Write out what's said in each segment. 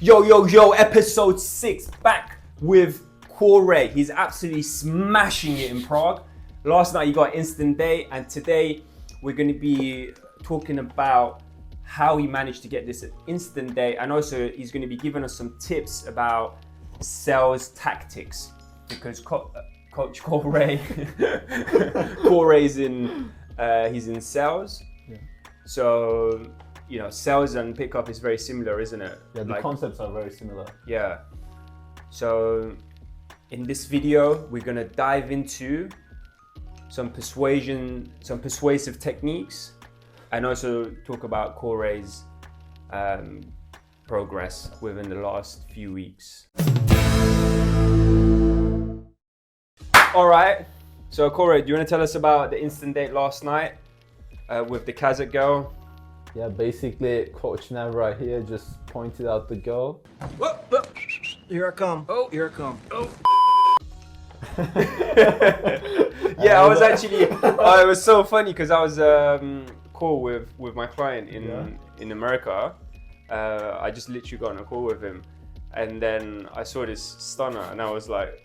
Yo, episode 6, back with Corey. He's absolutely smashing it in Prague. Last night he got instant date, and today we're going to be talking about how he managed to get this instant date, and also he's going to be giving us some tips about sales tactics, because Coach Corey, Corey's he's in sales. Yeah. So, you know, sales and pickup is very similar, isn't it? Yeah, the concepts are very similar. Yeah. So in this video, we're gonna dive into some persuasive techniques, and also talk about Corey's progress within the last few weeks. All right. So Corey, do you want to tell us about the instant date last night with the Kazakh girl? Yeah, basically, Coach Nav right here just pointed out the girl. Whoa. Here I come. Oh, here I come. Oh. Yeah, I was actually. It was so funny because I was call with my client in America. I just literally got on a call with him, and then I saw this stunner, and I was like,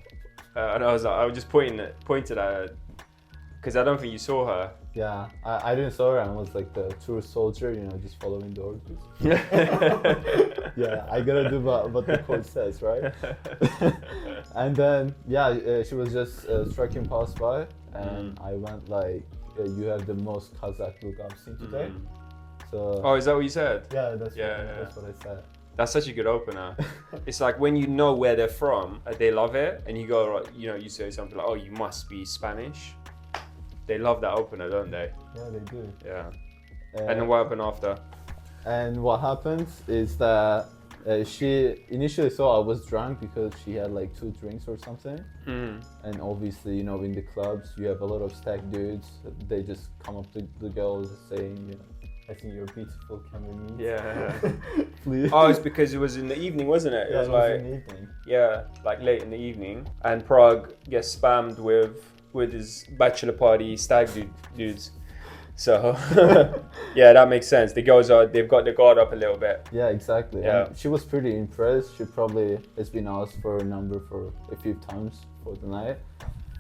I was just pointed at her because I don't think you saw her. Yeah, I didn't saw her, and I was like the true soldier, you know, just following the orders. Yeah, I gotta do what the coach says, right? And then, yeah, she was just striking past by, and I went like, you have the most Kazakh look I've seen today. So. Oh, is that what you said? Yeah, that's what I said. That's such a good opener. It's like when you know where they're from, they love it, and you go, you know, you say something like, "Oh, you must be Spanish." They love that opener, don't they? Yeah, they do. Yeah. And then what happened after? And what happens is that she initially thought I was drunk because she had like 2 drinks or something. And obviously, you know, in the clubs, you have a lot of stag dudes. They just come up to the girls saying, you know, "I think you're beautiful, can we meet?" Yeah. Please. Oh, it's because it was in the evening, wasn't it? Yeah, it was in the evening. Yeah, like late in the evening. And Prague gets spammed with his bachelor party stag dudes. So, yeah, that makes sense. The girls they've got the guard up a little bit. Yeah, exactly. Yeah. And she was pretty impressed. She probably has been asked for a number for a few times for the night.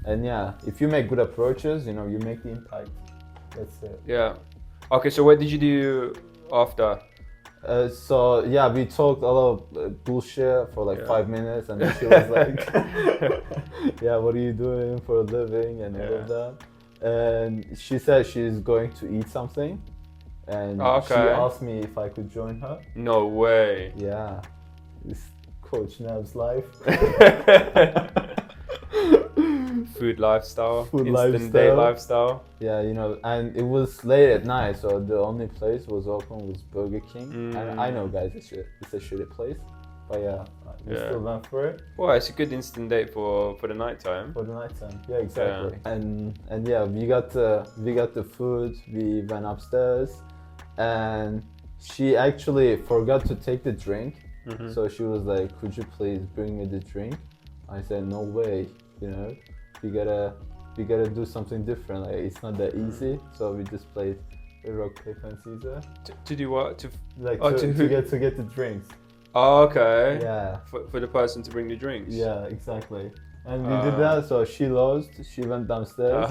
And yeah, if you make good approaches, you know, you make the impact. That's it. Yeah. Okay, so what did you do after? So yeah, we talked a lot of bullshit for like 5 minutes, and then she was like, "Yeah, what are you doing for a living?" and all of that. And she said she's going to eat something, and she asked me if I could join her. No way. Yeah, it's Coach Nav's life. Food lifestyle, Food instant date lifestyle. Yeah, you know, and it was late at night, so the only place was open was Burger King. And I know, guys, it's a shitty place, but yeah, we still went for it. Well, it's a good instant date for the nighttime. For the nighttime, yeah, exactly. Yeah. And yeah, we got the food. We went upstairs, and she actually forgot to take the drink. So she was like, "Could you please bring me the drink?" I said, "No way, you know. We gotta do something different. Like, it's not that easy." So we just played rock, paper, and scissors. To do what? To get the drinks. Oh, okay. Yeah. For the person to bring the drinks. Yeah, exactly. And we did that. So she lost. She went downstairs.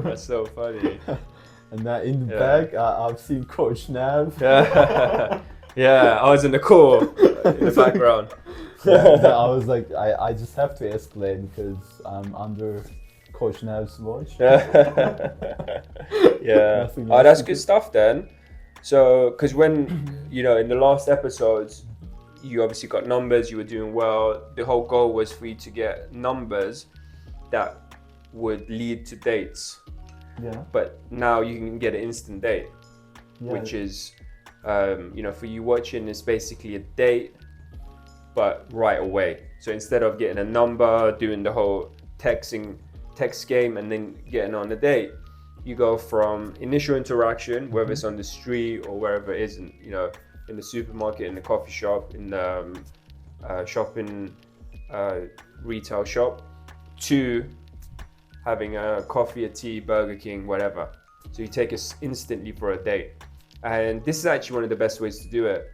That's so funny. And now in the back, I've seen Coach Nav. Yeah, I was in the core, in the background. Yeah, I was like, I just have to escalate because I'm under Coach Nav's watch. Yeah. Oh, that's good stuff then. So, because when, you know, in the last episodes, you obviously got numbers, you were doing well. The whole goal was for you to get numbers that would lead to dates. Yeah. But now you can get an instant date, which is, you know, for you watching, it's basically a date, but right away. So instead of getting a number, doing the whole text game, and then getting on a date, you go from initial interaction, whether it's on the street or wherever it is, you know, in the supermarket, in the coffee shop, in the shopping retail shop, to having a coffee, a tea, Burger King, whatever. So you take us instantly for a date. And this is actually one of the best ways to do it.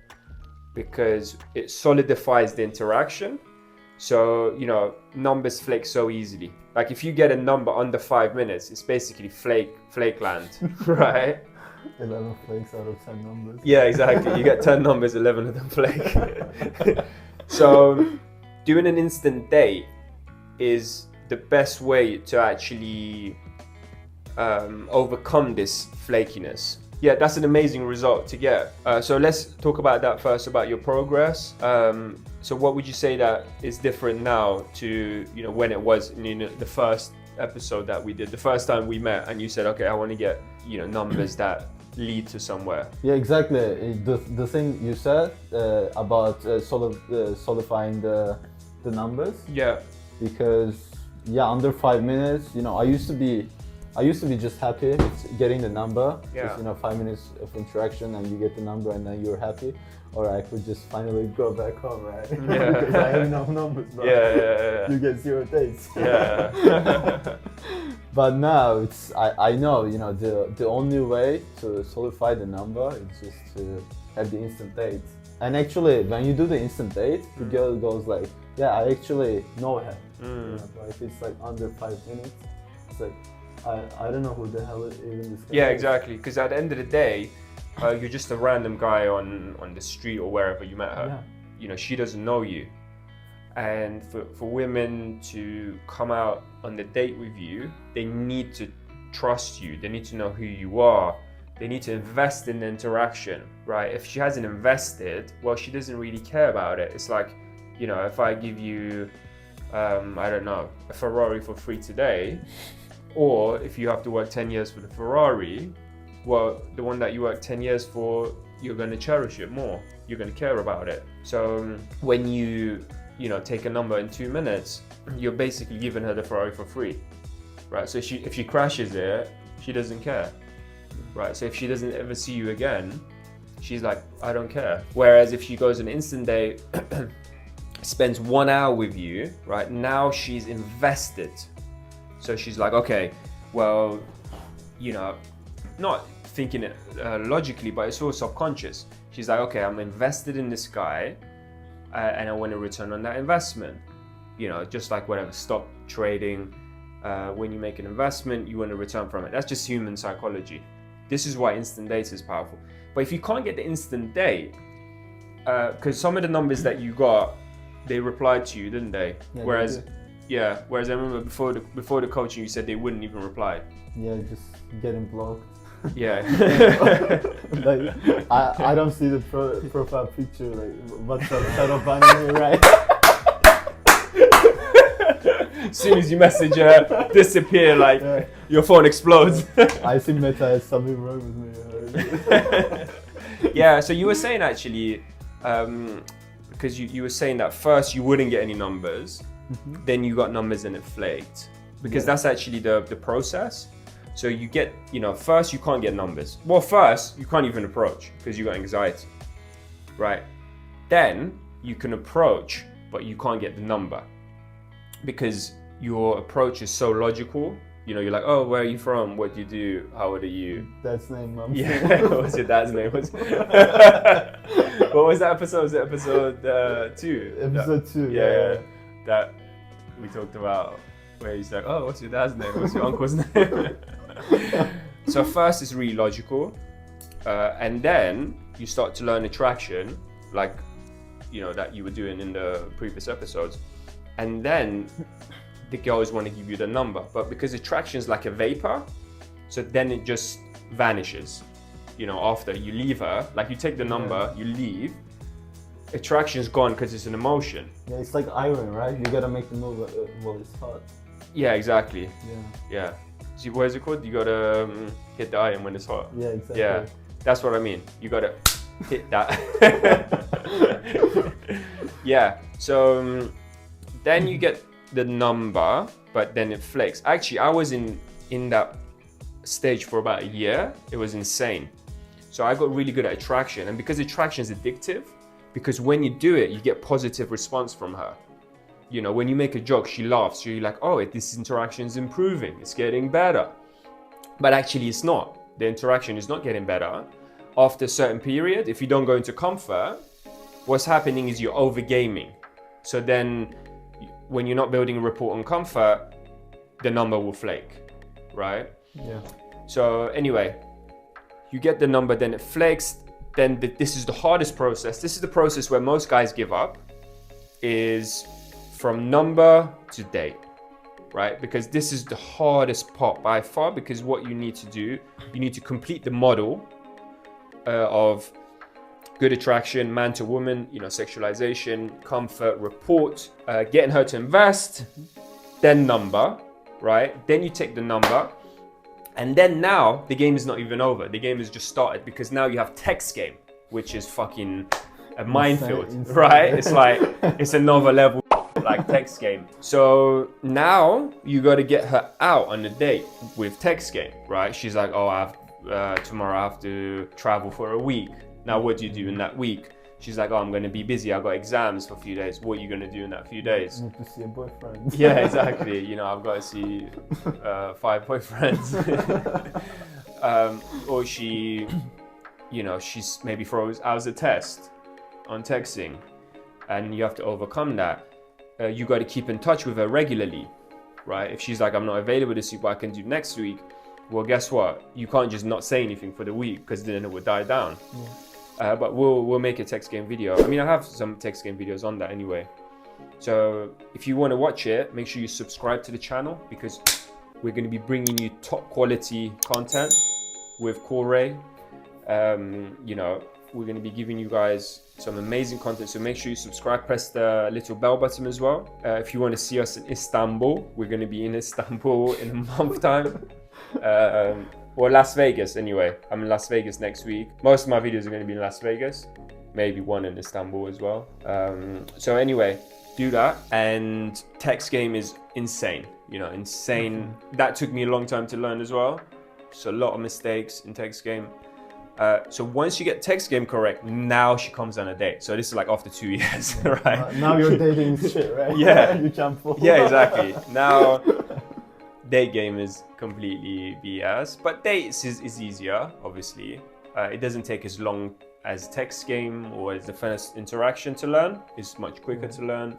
because it solidifies the interaction. So, you know, numbers flake so easily. Like if you get a number under 5 minutes, it's basically flake land, right? 11 flakes out of 10 numbers. Yeah, exactly. You get 10 numbers, 11 of them flake. So doing an instant date is the best way to actually overcome this flakiness. Yeah, that's an amazing result to get. So let's talk about that first, about your progress. So what would you say that is different now to, you know, when it was in the first episode that we did, the first time we met and you said, okay, I want to get, you know, numbers that lead to somewhere. Yeah, exactly. The thing you said about solidifying the numbers. Yeah. Because yeah, under 5 minutes, you know, I used to be just happy with getting the number. Yeah. Just, you know, 5 minutes of interaction and you get the number and then you're happy. Or I could just finally go back home, right? Yeah. Because I have enough numbers, bro. Yeah. You get 0 dates. Yeah. But now I know, you know, the only way to solidify the number is just to have the instant date. And actually, when you do the instant date, the girl goes like, yeah, I actually know her. You know, but if it's like under 5 minutes, it's like, I don't know who the hell even this guy Yeah, is. exactly. Because at the end of the day, you're just a random guy on the street or wherever you met her. Yeah. You know, she doesn't know you. And for women to come out on the date with you, they need to trust you. They need to know who you are. They need to invest in the interaction, right? If she hasn't invested, well, she doesn't really care about it. It's like, you know, if I give you, I don't know, a Ferrari for free today, or if you have to work 10 years for the Ferrari, well, the one that you work 10 years for, you're going to cherish it more. You're going to care about it. So when you know, take a number in 2 minutes, you're basically giving her the Ferrari for free, right? So if she crashes it, she doesn't care, right? So if she doesn't ever see you again, she's like, I don't care. Whereas if she goes an instant date, spends 1 hour with you, right? Now she's invested. So she's like, okay, well, you know, not thinking it logically, but it's all subconscious. She's like, okay, I'm invested in this guy, and I want to return on that investment. You know, just like whatever, stock trading, when you make an investment, you want to return from it. That's just human psychology. This is why instant date is powerful. But if you can't get the instant date, because some of the numbers that you got, they replied to you, didn't they? Yeah, whereas, they did. yeah. Whereas I remember before the coaching, you said they wouldn't even reply. Yeah, just getting blocked. Yeah. Like I don't see the profile picture. Like, what's up, shadow banning me, right? As soon as you message her, disappear, like Yeah. your phone explodes. I see Meta has something wrong with me. Yeah. So you were saying actually, because you were saying that first you wouldn't get any numbers, then you got numbers and it flaked, because that's actually the process. So you get, you know, first you can't get numbers. Well, first you can't even approach because you got anxiety, right? Then you can approach, but you can't get the number because your approach is so logical. You know, you're like, oh, where are you from? What do you do? How old are you? Dad's name, mom. Yeah, what was your dad's name? What was that episode? Was it episode 2? Episode 2. Yeah, that we talked about where he's like, oh, what's your dad's name? What's your uncle's name? So first it's really logical, and then you start to learn attraction, like, you know, that you were doing in the previous episodes, and then the girls want to give you the number, but because attraction is like a vapor, so then it just vanishes. You know, after you leave her, like you take the number, you leave, attraction's gone because it's an emotion. Yeah, it's like iron, right? You gotta make the move while it's hot. Yeah, exactly. Yeah. See, what is it called? You gotta hit the iron when it's hot. Yeah, exactly. Yeah, that's what I mean. You gotta hit that. Yeah. So then you get the number, but then it flakes. Actually, I was in that stage for about a year. It was insane. So I got really good at attraction, and because attraction is addictive, because when you do it, you get positive response from her. You know, when you make a joke, she laughs. So you're like, oh, this interaction is improving. It's getting better. But actually, it's not. The interaction is not getting better. After a certain period, if you don't go into comfort, what's happening is you're over gaming. So then when you're not building a rapport and comfort, the number will flake, right? Yeah. So anyway, you get the number, then it flakes. Then this is the hardest process. This is the process where most guys give up, is from number to date, right? Because this is the hardest part by far, because what you need to do, you need to complete the model of good attraction, man to woman, sexualization, comfort, report, getting her to invest, then number, right? Then you take the number, and then now the game is not even over. The game has just started, because now you have text game, which is fucking a minefield, insane. right? It's like, it's another level, like text game. So now you got to get her out on a date with text game, right? She's like, oh, tomorrow I have to travel for a week. Now, what do you do in that week? She's like, oh, I'm going to be busy. I've got exams for a few days. What are you going to do in that few days? Need to see a boyfriend. Yeah, exactly. I've got to see 5 boyfriends. Or she, she's maybe throws out a test on texting, and you have to overcome that. You got to keep in touch with her regularly, right? If she's like, I'm not available this week, what I can do next week, well, guess what? You can't just not say anything for the week, because then it would die down. Yeah. But we'll make a text game video. I mean, I have some text game videos on that anyway. So if you want to watch it, make sure you subscribe to the channel, because we're going to be bringing you top quality content with Corey. We're going to be giving you guys some amazing content. So make sure you subscribe, press the little bell button as well. If you want to see us in Istanbul, we're going to be in Istanbul in a month time. Or Las Vegas anyway. I'm in Las Vegas next week. Most of my videos are going to be in Las Vegas. Maybe one in Istanbul as well. So anyway, do that. And text game is insane. Insane. That took me a long time to learn as well. So a lot of mistakes in text game. So once you get text game correct, now she comes on a date. So this is like after 2 years, right? Now you're dating shit, right? Yeah. You jump forward. Yeah, exactly. Now date game is completely BS, but dates is easier, obviously. It doesn't take as long as text game or as the first interaction to learn. It's much quicker to learn.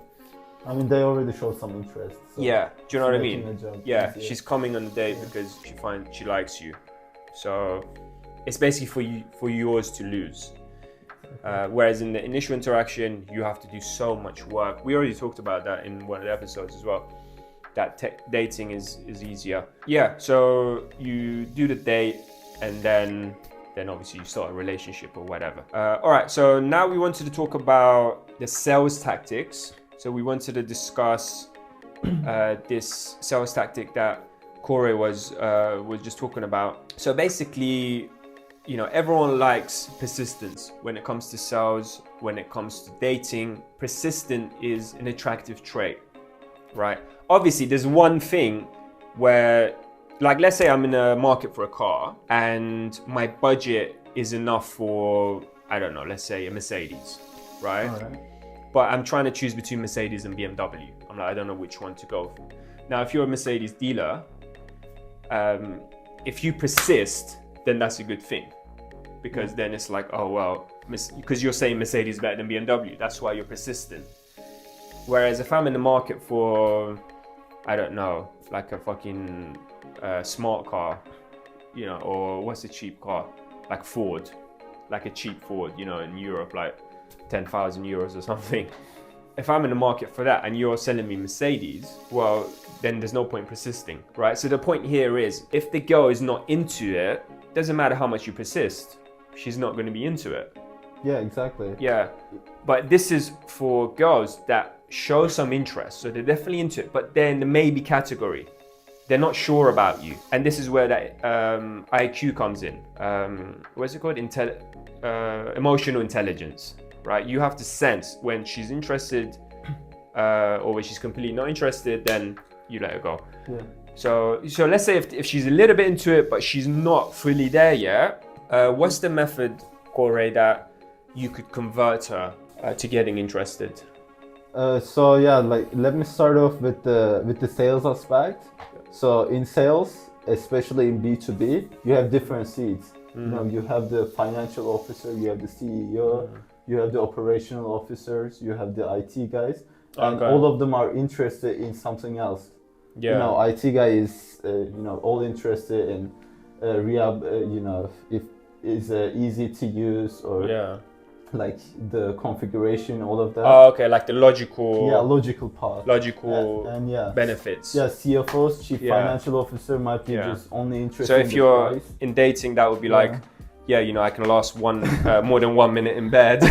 I mean, they already show some interest. So yeah, do you know what I mean? Yeah, easier. she's coming on the date because she likes you. So it's basically for yours to lose. Whereas in the initial interaction, you have to do so much work. We already talked about that in one of the episodes as well. That dating is easier. Yeah, so you do the date, and then obviously you start a relationship or whatever. All right, so now we wanted to talk about the sales tactics. So we wanted to discuss this sales tactic that Corey was just talking about. So basically, everyone likes persistence when it comes to sales, when it comes to dating. Persistent is an attractive trait, right? Obviously, there's one thing where, like, let's say I'm in a market for a car and my budget is enough for, I don't know, let's say a Mercedes, right? All right. But I'm trying to choose between Mercedes and BMW. I'm like, I don't know which one to go for. Now, if you're a Mercedes dealer, if you persist, then that's a good thing. Because then it's like, oh, well, because you're saying Mercedes is better than BMW. That's why you're persistent. Whereas if I'm in the market for, I don't know, like a fucking smart car, or what's a cheap car? Like Ford, like a cheap Ford, in Europe, like 10,000 euros or something. If I'm in the market for that and you're selling me Mercedes, well, then there's no point persisting, right? So the point here is, if the girl is not into it, doesn't matter how much you persist, she's not going to be into it. Yeah, exactly. Yeah, but this is for girls that show some interest, so they're definitely into it, but they're in the maybe category. They're not sure about you, and this is where that IQ comes in. What's it called? Emotional intelligence, right? You have to sense when she's interested or when she's completely not interested, then you let her go. Yeah. So let's say if she's a little bit into it, but she's not fully there yet, what's the method, Corey, that you could convert her to getting interested? So yeah, like, let me start off with the sales aspect. So in sales, especially in B2B, you have different seats. You have the financial officer, you have the CEO, you have the operational officers, you have the IT guys, and Okay. all of them are interested in something else. Yeah. You know, IT guy is all interested in rehab. If is easy to use or Yeah. like the configuration, all of that. Oh, okay, like the logical. Yeah, logical part. Logical And yeah, benefits. yeah, CFOs, chief Yeah. financial officer might be Yeah. just only interested. So in if the you're price. in dating, that would be like, yeah, I can last more than 1 minute in bed.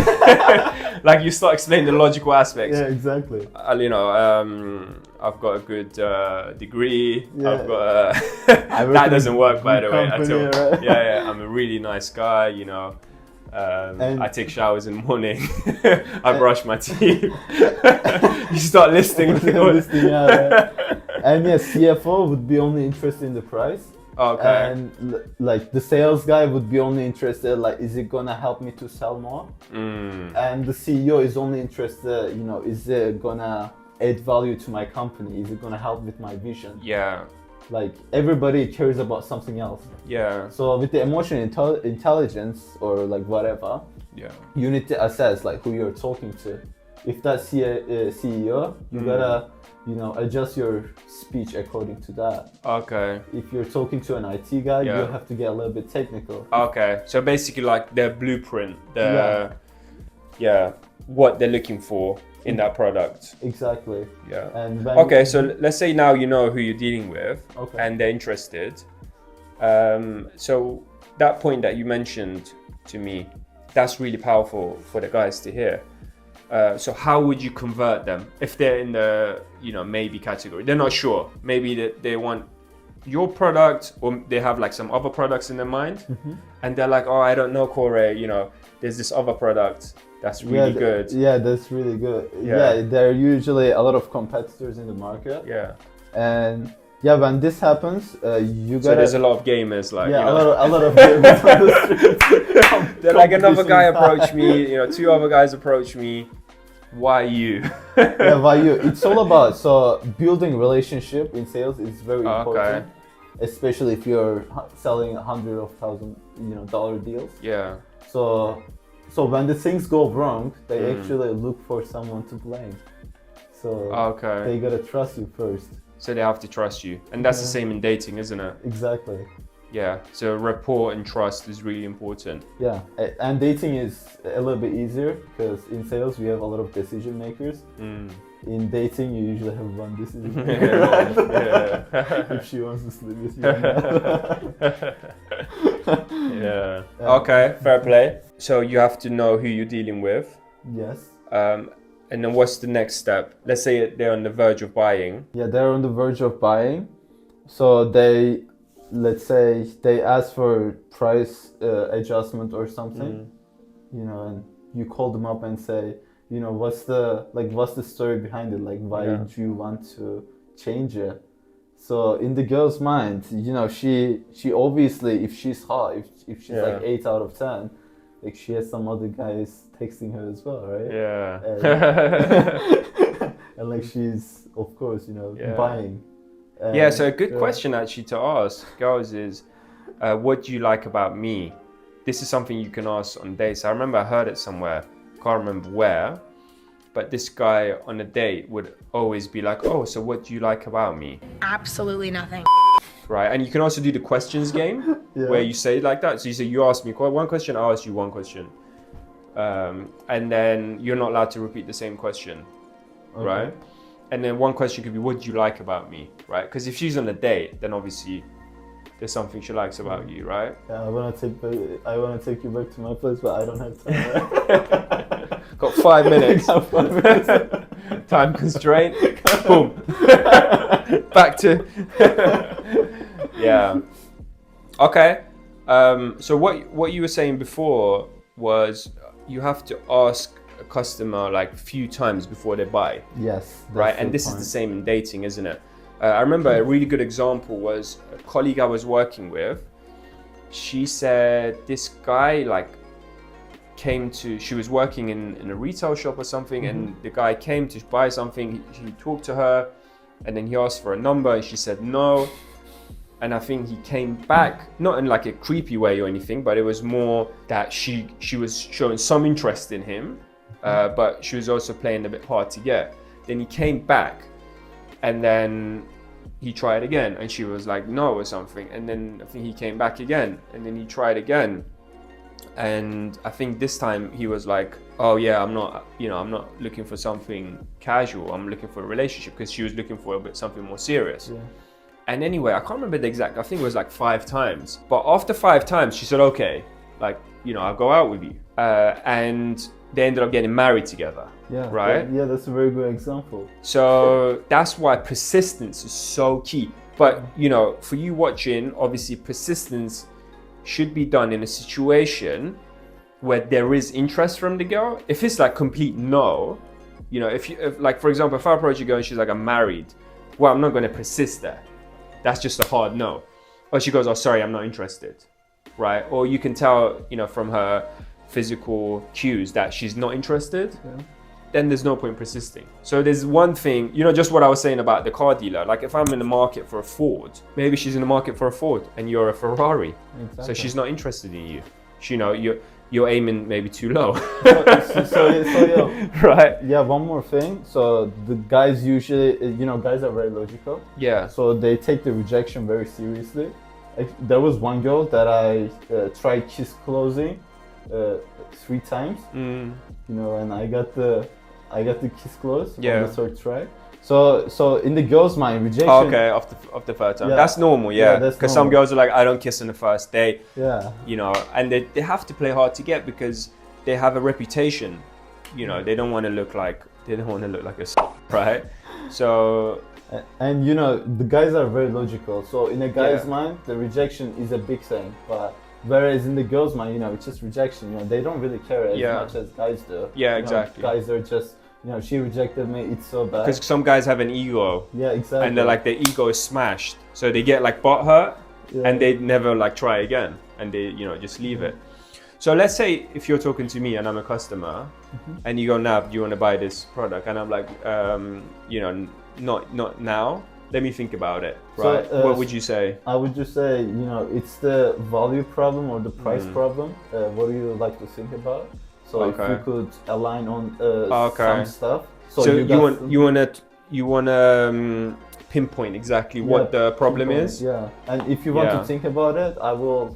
Like you start explaining the logical aspects. Yeah, exactly. I've got a good degree. Yeah. I've got I work that in doesn't a work, by good the way. At company, all. right? Yeah, I'm a really nice guy. And- I take showers in the morning. I brush my teeth. You start listing. Listing out, right? And yeah, CFO would be only interested in the price. Okay. And like the sales guy would be only interested, like, is it gonna help me to sell more? And the CEO is only interested, is it gonna add value to my company? Is it gonna help with my vision? Yeah. Like everybody cares about something else. Yeah. So with the emotional intelligence or like whatever, Yeah. you need to assess like who you're talking to. If that's CEO, you gotta adjust your speech according to that. Okay. If you're talking to an IT guy, Yeah. you have to get a little bit technical. Okay. So basically, like their blueprint, what they're looking for in that product. Exactly. Yeah. And when Okay. So let's say now you know who you're dealing with, Okay. and they're interested. So that point that you mentioned to me, that's really powerful for the guys to hear. So how would you convert them if they're in the maybe category? They're not sure. Maybe they want your product, or they have like some other products in their mind, and they're like, oh, I don't know, Corey. There's this other product that's really good. Yeah, that's really good. Yeah. Yeah, there are usually a lot of competitors in the market. Yeah. And yeah, when this happens, you gotta. So there's a lot of gamers, like Yeah, a lot of gamers on the streets. They're like, another guy Competition. approached me. 2 other guys approached me. Why you? Yeah, why you? It's all about building relationship in sales is very important, especially if you're selling hundreds of thousand dollar deals. Yeah. So when the things go wrong, they actually look for someone to blame. So they gotta trust you first. So they have to trust you, and that's the same in dating, isn't it? Exactly. Yeah. So rapport and trust is really important. Yeah, and dating is a little bit easier because in sales we have a lot of decision makers. In dating, you usually have one decision maker. Yeah. If she wants to sleep with you. Yeah. Okay, fair play. So you have to know who you're dealing with. Yes. And then what's the next step? Let's say they're on the verge of buying. Yeah, they're on the verge of buying. So let's say they ask for price adjustment or something, and you call them up and say, what's the story behind it? Like, why do you want to change it? So in the girl's mind, she obviously, if she's hot, if she's like 8 out of 10, like she has some other guys texting her as well, right? Yeah. And like she's, of course, buying. So a good question actually to ask girls is, what do you like about me? This is something you can ask on dates. I remember I heard it somewhere, can't remember where, but this guy on a date would always be like, oh, so what do you like about me? Absolutely nothing. Right, and you can also do the questions game, where you say it like that. So you say, you ask me one question, I ask you one question. And then you're not allowed to repeat the same question, right? And then one question could be, what do you like about me, right? Because if she's on a date, then obviously there's something she likes about you, right? Yeah, I wanna take you back to my place, but I don't have time. Got 5 minutes. Got 5 minutes. Time constraint. Boom. Back to. Yeah. Okay. So what you were saying before was you have to ask a customer like a few times before they buy. Yes. Right, and this is the same in dating, isn't it? I remember a really good example was a colleague I was working with. She said this guy she was working in a retail shop or something, and the guy came to buy something. He talked to her, and then he asked for a number, and she said no. And I think he came back, not in like a creepy way or anything, but it was more that she was showing some interest in him, but she was also playing a bit hard to get. Then he came back, and then he tried again, and she was like no or something. And then I think he came back again, and then he tried again. And I think this time he was like, oh yeah, I'm not looking for something casual. I'm looking for a relationship, because she was looking for something more serious. Yeah. And anyway, I can't remember the exact, I think it was like 5 times. But after 5 times, she said, okay, like, I'll go out with you. And they ended up getting married together. Yeah. Right? Yeah, that's a very good example. So that's why persistence is so key. But, for you watching, obviously persistence should be done in a situation where there is interest from the girl. If it's like complete no, if like, for example, if I approach a girl and she's like, I'm married, well, I'm not going to persist there. That's just a hard no. Or she goes, oh, sorry, I'm not interested, right? Or you can tell, from her physical cues that she's not interested. Yeah. Then there's no point persisting. So there's one thing, just what I was saying about the car dealer. Like if I'm in the market for a Ford, maybe she's in the market for a Ford and you're a Ferrari. Exactly. So she's not interested in you. You're aiming maybe too low. so yeah. Right. Yeah, one more thing. So the guys usually, guys are very logical. Yeah. So they take the rejection very seriously. There was one girl that I tried kiss closing 3 times. And I got the kiss close on the third try. So in the girls' mind, rejection. Oh, okay, off the first time. Yeah. That's normal, yeah. Because some girls are like, I don't kiss on the first date. Yeah. And they have to play hard to get, because they have a reputation. They don't want to look like a right? So. And the guys are very logical. So in a guy's mind, the rejection is a big thing, but. Whereas in the girls' mind, it's just rejection. They don't really care as much as guys do. Yeah, exactly. Guys are just, she rejected me. It's so bad. Because some guys have an ego. Yeah, exactly. And they're like, their ego is smashed, so they get like butthurt, and they never like try again, and they just leave it. So let's say if you're talking to me and I'm a customer, and you go, Nav, do you want to buy this product? And I'm like, not now. Let me think about it. Right. So, what would you say? I would just say, it's the value problem or the price problem. What do you like to think about? So if you could align on some stuff. So you want to pinpoint exactly what the problem is. Yeah. And if you want to think about it, I will,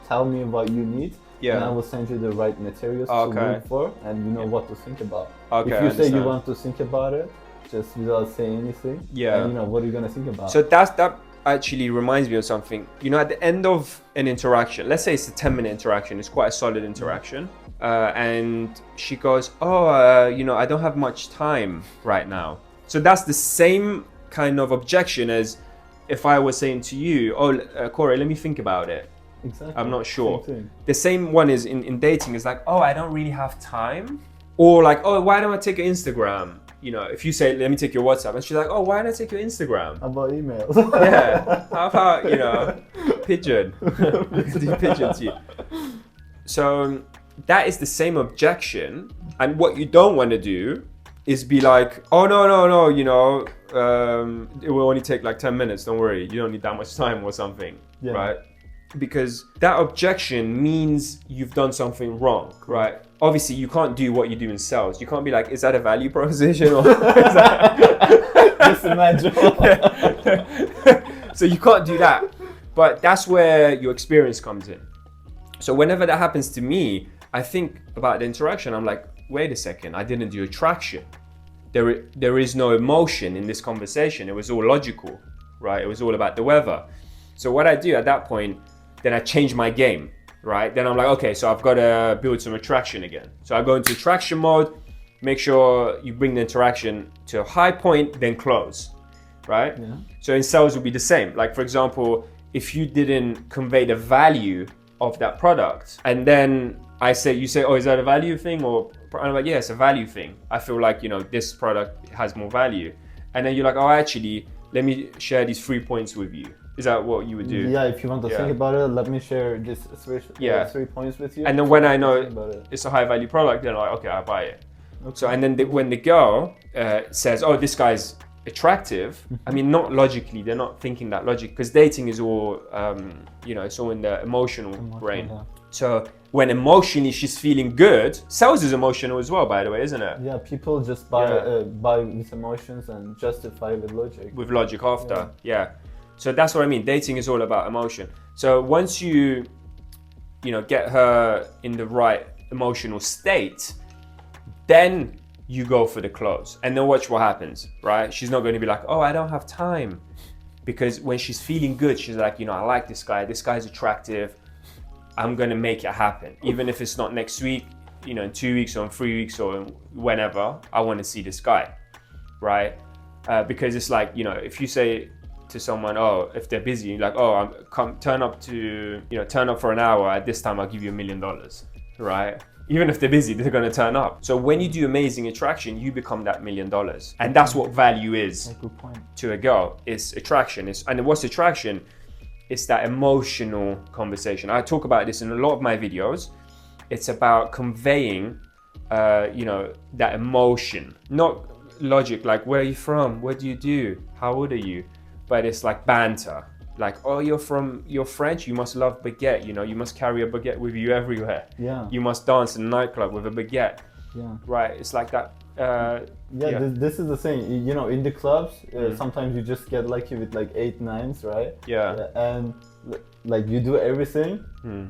tell me what you need. Yeah. And I will send you the right materials to look for, and you know what to think about. Okay. If you say you want to think about it, just without saying anything. Yeah. And, what are you gonna think about? So that actually reminds me of something. At the end of an interaction, let's say it's a 10-minute interaction, it's quite a solid interaction, and she goes, I don't have much time right now. So that's the same kind of objection as if I was saying to you, Corey, let me think about it. Exactly. I'm not sure. The same one is in dating, is like, I don't really have time. Or like, why don't I take your Instagram? If you say, let me take your WhatsApp, and she's like, why don't I take your Instagram? How about emails? Yeah. How about, pigeon? Do pigeon to you. So that is the same objection. And what you don't want to do is be like, no, it will only take like 10 minutes. Don't worry. You don't need that much time or something. Yeah. Right? Because that objection means you've done something wrong, right? Obviously, you can't do what you do in sales. You can't be like, is that a value proposition? Or is that... Just imagine. So you can't do that. But that's where your experience comes in. So whenever that happens to me, I think about the interaction. I'm like, wait a second, I didn't do attraction. There is no emotion in this conversation. It was all logical, right? It was all about the weather. So what I do at that point, then I change my game, right? Then I'm like, okay, so I've got to build some attraction again. So I go into attraction mode, make sure you bring the interaction to a high point, then close, right? Yeah. So in sales would be the same. Like for example, if you didn't convey the value of that product, and then you say, is that a value thing? Or I'm like, yeah, it's a value thing. I feel like, this product has more value. And then you're like, actually, let me share these 3 points with you. Is that what you would do? Yeah, if you want to think about it, let me share this 3 points with you. And then when I know it's a high value product, then I'm like, okay, I'll buy it. Okay. So, and then when the girl says, this guy's attractive, I mean, not logically, they're not thinking that logic, because dating is all, you know, it's all in the emotional brain. Yeah. So when emotionally she's feeling good, sales is emotional as well, by the way, isn't it? Yeah, people just buy with emotions and justify with logic. With logic after, yeah. So that's what I mean. Dating is all about emotion. So once you know, get her in the right emotional state, then you go for the close, and then watch what happens, right? She's not going to be like, oh, I don't have time, because when she's feeling good, she's like, you know, I like this guy's attractive, I'm going to make it happen. Even if it's not next week, you know, in 2 weeks or in 3 weeks or whenever, I want to see this guy, right? Because it's like, you know, if you say to someone, oh, if they're busy, like, oh, turn up for an hour at this time, I'll give you $1 million, right? Even if they're busy, they're going to turn up. So when you do amazing attraction, you become that $1 million. And that's what value is to a girl. It's attraction. And what's attraction? It's that emotional conversation. I talk about this in a lot of my videos. It's about conveying, you know, that emotion, not logic, like, where are you from? What do you do? How old are you? But it's like banter. Like, oh, you're French, you must love baguette, you know, you must carry a baguette with you everywhere. Yeah. You must dance in a nightclub with a baguette. Yeah. Right, it's like that. This is the thing, you know, in the clubs, sometimes you just get lucky with like 8 9s, right? Yeah. And like you do everything,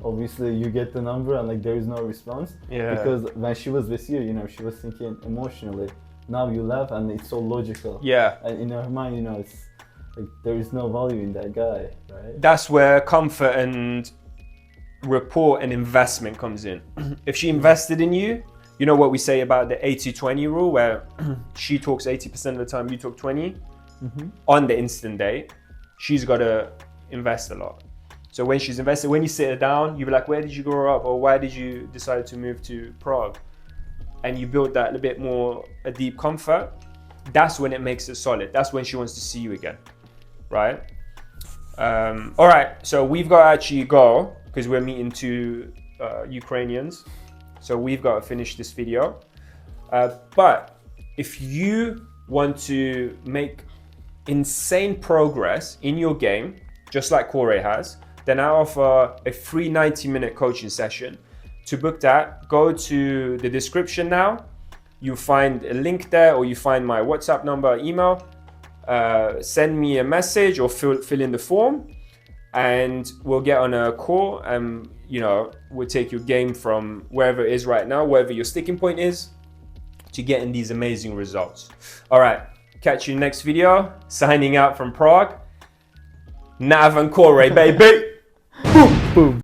obviously you get the number and like there is no response. Yeah. Because when she was with you, you know, she was thinking emotionally. Now you laugh and it's so logical. Yeah. And in her mind, you know, it's like there is no value in that guy, right? That's where comfort and rapport and investment comes in. If she invested in you, you know what we say about the 80-20 rule, where she talks 80% of the time, you talk 20. On the instant date, she's got to invest a lot. So when she's invested, when you sit her down, you be like, where did you grow up? Or why did you decide to move to Prague? And you build that a bit more, a deep comfort. That's when it makes it solid. That's when she wants to see you again. Right? All right, so we've got to actually go, because we're meeting 2 Ukrainians. So we've got to finish this video. But if you want to make insane progress in your game, just like Corey has, then I offer a free 90-minute coaching session. To book that, go to the description now. You find a link there, or you find my WhatsApp number, email. Send me a message or fill in the form, and we'll get on a call, and you know, we'll take your game from wherever it is right now, wherever your sticking point is, to getting these amazing results. All right, catch you next video. Signing out from Prague, Nav and Corey, baby. Boom, boom.